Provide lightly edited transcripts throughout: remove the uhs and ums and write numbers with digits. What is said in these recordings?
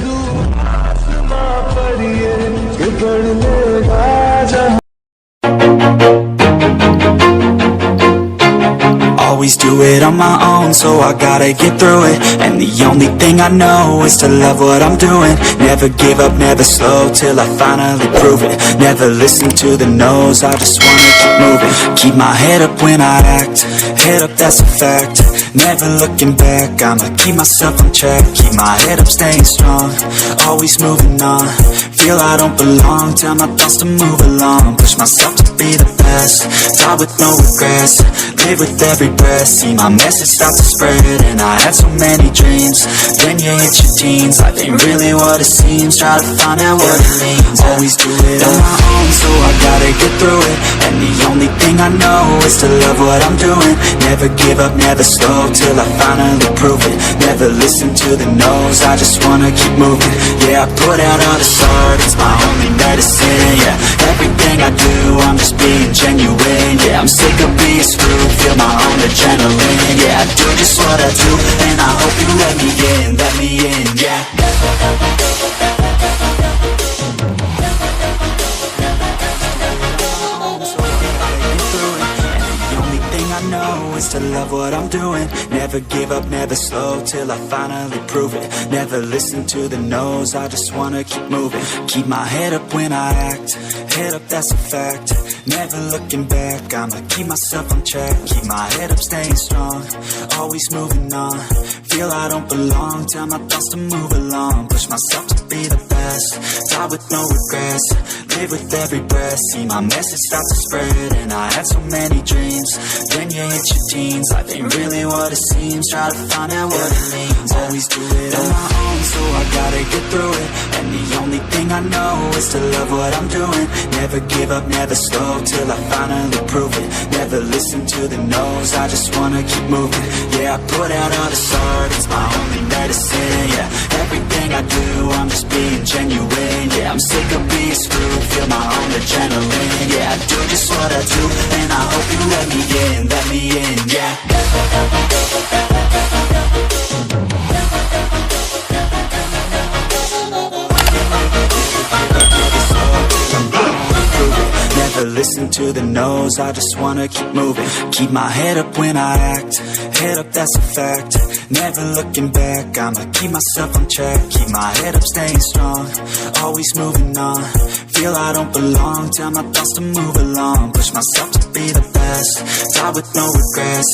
दूर आसमां पर ये कि पढ़ लेगा जहां। Always do it on my own, so I gotta get through it. And the only thing I know is to love what I'm doing. Never give up, never slow, till I finally prove it. Never listen to the no's, I just wanna keep moving. Keep my head up when I act, head up, that's a fact. Never looking back, I'ma keep myself on track. Keep my head up, staying strong, always moving on. Feel I don't belong, tell my thoughts to move along. Push myself to be the best, die with no regrets. Live with every breath, see my message start to spread. And I had so many dreams, then you hit your teens. Life ain't really what it seems, try to find out what it means. Always do it on my own, so I gotta get through it. And the only thing I know is to love what I'm doing. Never give up, never slow, till I finally prove it. Never listen to the no's, I just wanna keep moving. Yeah, I put out all this art, it's my only medicine. Yeah, everything I do, I'm just being genuine. Yeah, I'm sick of being screwed, feel my own adrenaline. Yeah, I do just what I do, and I hope you let me in, yeah. I know is to love what I'm doing. Never give up, never slow, till I finally prove it. Never listen to the no's, I just wanna keep moving. Keep my head up when I act, head up, that's a fact. Never looking back, I'ma keep myself on track. Keep my head up, staying strong, always moving on. Feel I don't belong, tell my thoughts to move along. Push myself to be the best, die with no regrets. Live with every breath, see my message start to spread. And I had so many dreams, then you hit your teens. Life ain't really what it seems, try to find out what it means. Always do it on my own, so I gotta get through it. And the only thing I know is to love what I'm doing. Never give up, never slow, till I finally prove it. Never listen to the no's, I just wanna keep moving. Yeah, I put out all this art, it's my only medicine. Yeah, everything I do, I'm just being genuine. Yeah, I'm sick of being screwed, feel my own adrenaline. Yeah, I do just what I do, and I hope you let me in, yeah. Never listen to the no's, I just wanna keep moving. Keep my head up when I act, head up, that's a fact. Never looking back, I'ma keep myself on track. Keep my head up, staying strong, always moving on. Feel I don't belong, tell my thoughts to move along. Push myself to be the best, die with no regrets.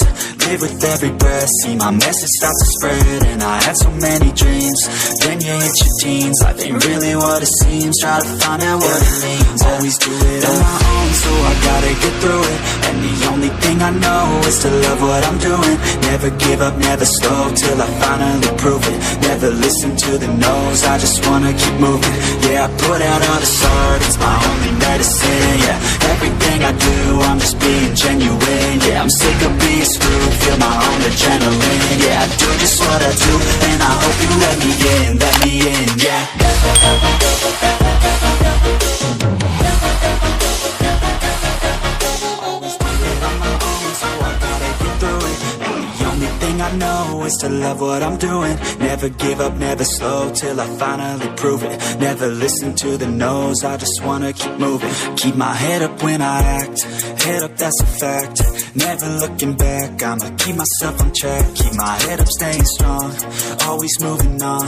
Live with every breath, see my message start to spread. And I had so many dreams, then you hit your teens. Life ain't really what it seems, try to find out what it means. Always do it on my own, so I gotta get through it. And the only thing I know is to love what I'm doing. Never give up, never slow, till I finally prove it. Never listen to the no's, I just wanna keep moving. Yeah, I put out all this art, it's my only medicine. Yeah, everything I do, I'm just being genuine. Yeah, I'm sick of being screwed, feel my own adrenaline. Yeah, I do just what I do, and I hope you let me in, yeah. I know is to love what I'm doing. Never give up, never slow, till I finally prove it. Never listen to the no's, I just wanna keep moving. Keep my head up when I act, head up, that's a fact. Never looking back, I'ma keep myself on track. Keep my head up, staying strong, always moving on.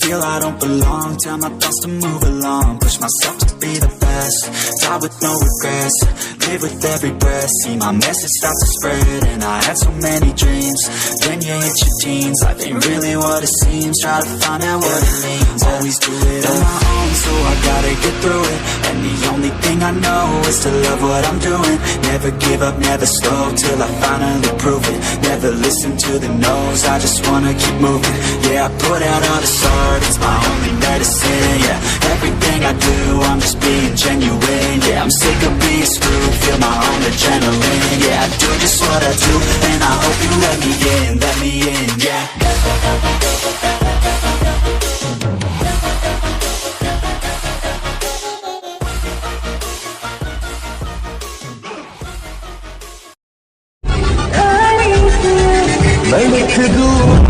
Feel I don't belong, tell my thoughts to move along. Push myself to be the best, die with no regrets. Live with every breath, see my message start to spread. And I had so many dreams, then you hit your teens. Life ain't really what it seems, try to find out what it means. Always do it on my own, so I gotta get through it. And the only thing I know is to love what I'm doing. Never give up, never slow, till I finally prove it. Never listen to the no's, I just wanna keep moving. Yeah, I put out all this art, it's my only medicine. Yeah, everything I do, I'm just being genuine. Yeah, I'm sick of being screwed, feel my own adrenaline. Yeah, I do just what I do, and I hope you let me in, yeah. मैं लिख दूं